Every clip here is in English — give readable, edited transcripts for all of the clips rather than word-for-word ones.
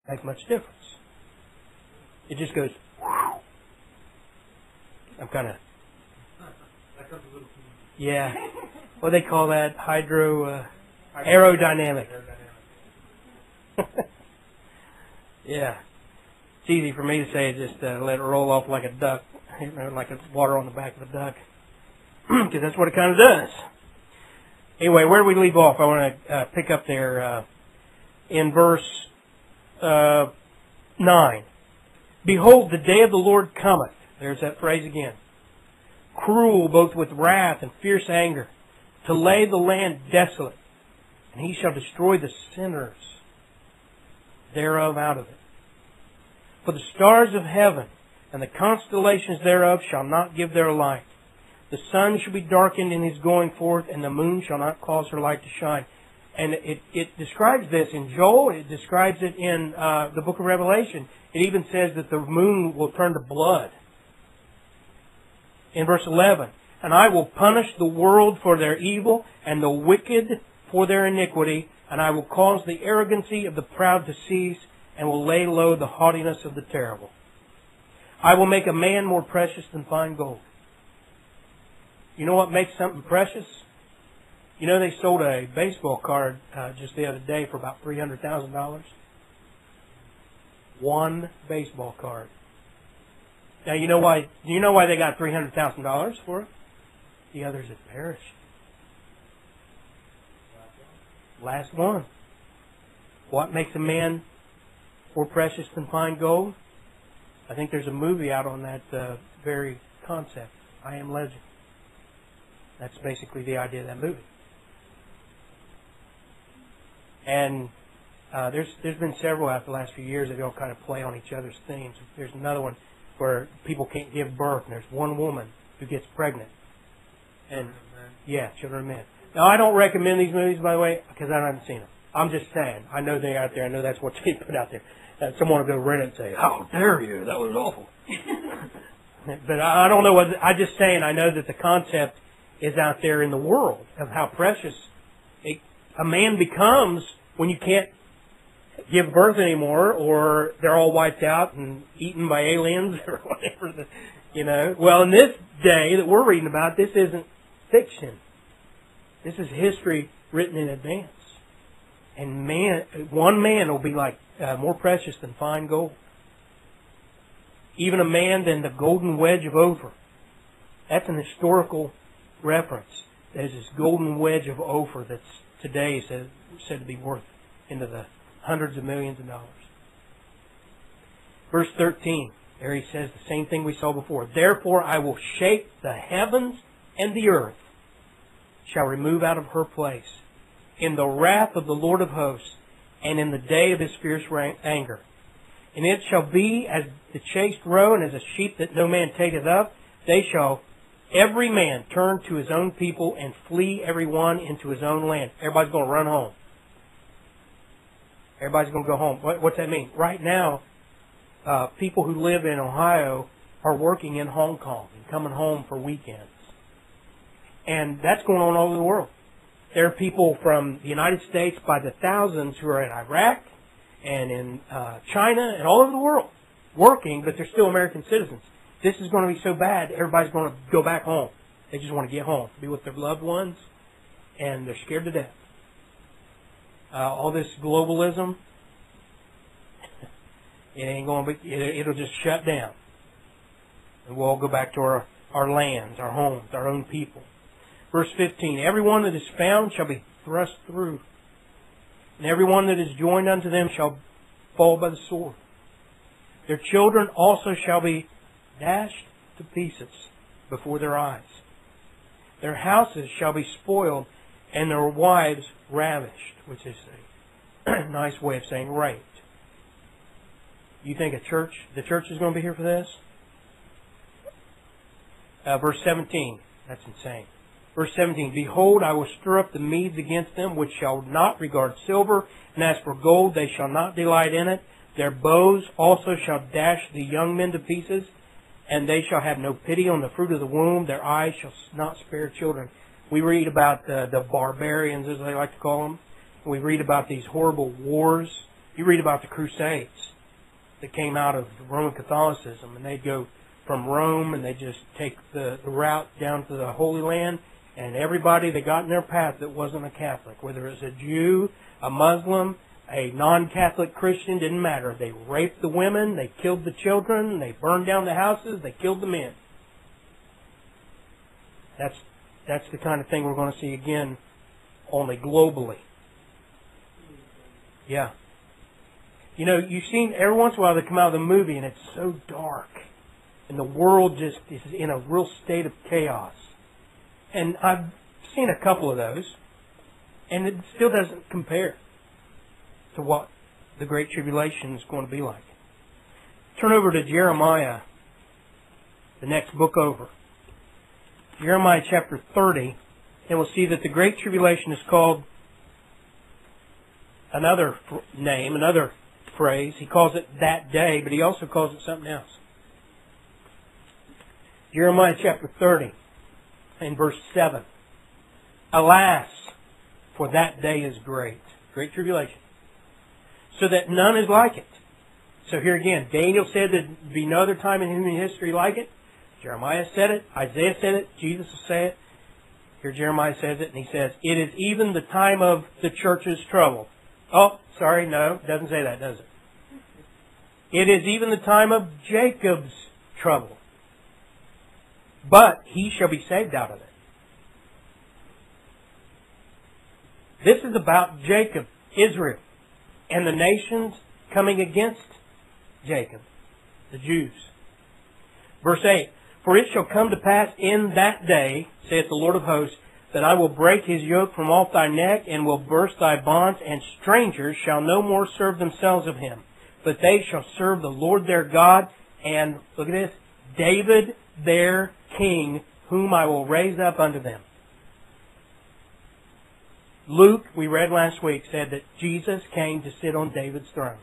make much difference. It just goes, whew. I'm kind of, yeah. What do they call that? Aerodynamic. Yeah. It's easy for me to say, just let it roll off like a duck, like it's water on the back of a duck, because that's what it kind of does. Anyway, where do we leave off? I want to pick up there in verse 9. Behold, the day of the Lord cometh. There's that phrase again. Cruel, both with wrath and fierce anger, to lay the land desolate, and he shall destroy the sinners thereof out of it. For the stars of heaven and the constellations thereof shall not give their light. The sun shall be darkened in his going forth, and the moon shall not cause her light to shine. And it describes this in Joel. It describes it in the book of Revelation. It even says that the moon will turn to blood. In verse 11, and I will punish the world for their evil, and the wicked for their iniquity, and I will cause the arrogancy of the proud to cease, and will lay low the haughtiness of the terrible. I will make a man more precious than fine gold. You know what makes something precious? You know, they sold a baseball card just the other day for about $300,000. One baseball card. Now, you know why? Do you know why they got $300,000 for it? The others had perished. Last one. What makes a man more precious than fine gold? I think there's a movie out on that very concept. I Am Legend. That's basically the idea of that movie. And there's been several out the last few years that all kind of play on each other's themes. There's another one where people can't give birth, and there's one woman who gets pregnant. And yeah, Children of Men. Now, I don't recommend these movies, by the way, because I haven't seen them. I'm just saying. I know they're out there. I know that's what they put out there. Someone will go rent it and say, "How dare you? That was awful." But I don't know what. I'm just saying. I know that the concept is out there in the world of how precious a man becomes when you can't give birth anymore, or they're all wiped out and eaten by aliens or whatever. Well, in this day that we're reading about, this isn't fiction. This is history written in advance. And one man will be like more precious than fine gold. Even a man than the golden wedge of Ophir. That's an historical reference. There's this golden wedge of Ophir that's today said to be worth into the hundreds of millions of dollars. Verse 13, there he says the same thing we saw before. Therefore I will shake the heavens, and the earth shall remove out of her place in the wrath of the Lord of hosts, and in the day of his fierce anger. And it shall be as the chased roe, and as a sheep that no man taketh up. They shall every man turn to his own people, and flee every one into his own land. Everybody's going to run home. Everybody's going to go home. What's that mean? Right now, people who live in Ohio are working in Hong Kong and coming home for weekends. And that's going on all over the world. There are people from the United States by the thousands who are in Iraq and in China and all over the world working, but they're still American citizens. This is going to be so bad, everybody's going to go back home. They just want to get home, be with their loved ones, and they're scared to death. All this globalism, it ain't going to be, it'll just shut down. And we'll all go back to our lands, our homes, our own people. Verse 15, everyone that is found shall be thrust through, and everyone that is joined unto them shall fall by the sword. Their children also shall be dashed to pieces before their eyes. Their houses shall be spoiled, and their wives ravished, which is a nice way of saying raped. You think the church is going to be here for this? Verse 17, that's insane. Verse 17, behold, I will stir up the Medes against them, which shall not regard silver, and as for gold, they shall not delight in it. Their bows also shall dash the young men to pieces, and they shall have no pity on the fruit of the womb. Their eyes shall not spare children. We read about the barbarians, as they like to call them. We read about these horrible wars You read about the Crusades that came out of Roman Catholicism, and they'd go from Rome and they'd just take the route down to the Holy Land, and everybody that got in their path that wasn't a Catholic, whether it was a Jew, a Muslim, a non-Catholic Christian, didn't matter. They raped the women, they killed the children, they burned down the houses, they killed the men. That's the kind of thing we're going to see again, only globally. Yeah. You know, you've seen every once in a while they come out of the movie and it's so dark. And the world just is in a real state of chaos. And I've seen a couple of those. And it still doesn't compare to what the Great Tribulation is going to be like. Turn over to Jeremiah, the next book over. Jeremiah chapter 30, and we'll see that the Great Tribulation is called another name, another phrase. He calls it that day, but he also calls it something else. Jeremiah chapter 30, and verse 7. Alas, for that day is great. Great tribulation. So that none is like it. So here again, Daniel said there'd be no other time in human history like it. Jeremiah said it. Isaiah said it. Jesus will say it. Here Jeremiah says it, and he says, it is even the time of the church's trouble. Oh, sorry, no, it doesn't say that, does it? It is even the time of Jacob's trouble. But he shall be saved out of it. This is about Jacob, Israel, and the nations coming against Jacob, the Jews. Verse 8, for it shall come to pass in that day, saith the Lord of hosts, that I will break his yoke from off thy neck, and will burst thy bonds, and strangers shall no more serve themselves of him, but they shall serve the Lord their God, and, look at this, David their king, whom I will raise up unto them. Luke, we read last week, said that Jesus came to sit on David's throne.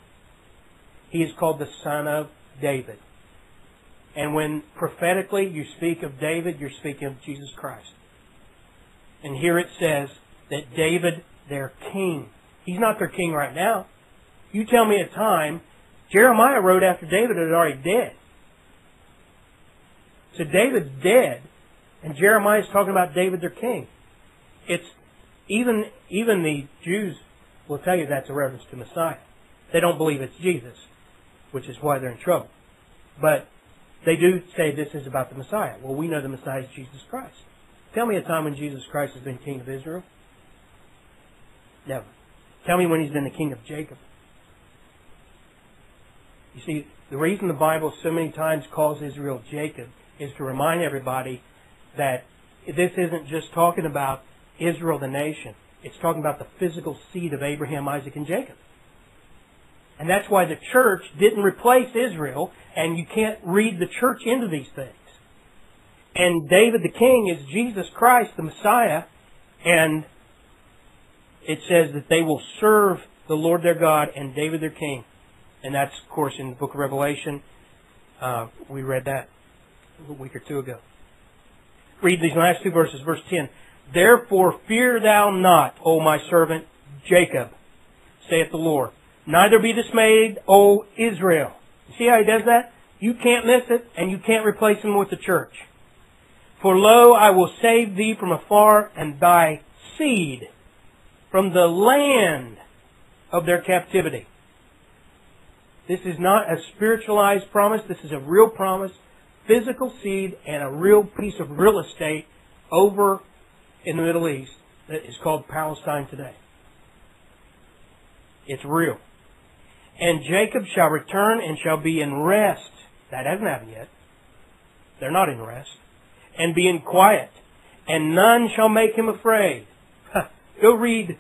He is called the Son of David. And when prophetically you speak of David, you're speaking of Jesus Christ. And here it says that David, their king. He's not their king right now. You tell me a time. Jeremiah wrote after David had already dead. So David's dead, and Jeremiah is talking about David, their king. It's even the Jews will tell you that's a reference to Messiah. They don't believe it's Jesus, which is why they're in trouble. But they do say this is about the Messiah. Well, we know the Messiah is Jesus Christ. Tell me a time when Jesus Christ has been king of Israel. Never. Tell me when he's been the king of Jacob. You see, the reason the Bible so many times calls Israel Jacob is to remind everybody that this isn't just talking about Israel the nation. It's talking about the physical seed of Abraham, Isaac, and Jacob. And that's why the church didn't replace Israel, and you can't read the church into these things. And David the king is Jesus Christ, the Messiah, and it says that they will serve the Lord their God and David their king. And that's, of course, in the book of Revelation. We read that a week or two ago. Read these last two verses, verse 10. Therefore fear thou not, O my servant Jacob, saith the Lord. Neither be dismayed, O Israel. You see how he does that? You can't miss it, and you can't replace him with the church. For lo, I will save thee from afar, and thy seed from the land of their captivity. This is not a spiritualized promise. This is a real promise. Physical seed and a real piece of real estate over in the Middle East that is called Palestine today. It's real. And Jacob shall return and shall be in rest. That hasn't happened yet. They're not in rest. And be in quiet. And none shall make him afraid. Go read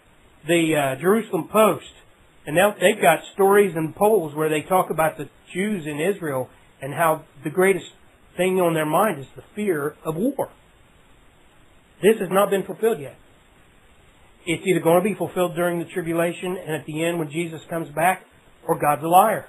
the Jerusalem Post. And now they've got stories and polls where they talk about the Jews in Israel and how the greatest thing on their mind is the fear of war. This has not been fulfilled yet. It's either going to be fulfilled during the tribulation and at the end when Jesus comes back, or God's a liar.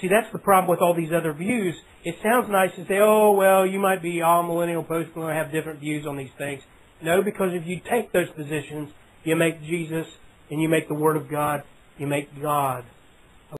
See, that's the problem with all these other views. It sounds nice to say, oh, well, you might be all millennial post going to have different views on these things. No, because if you take those positions, you make Jesus and you make the Word of God you make God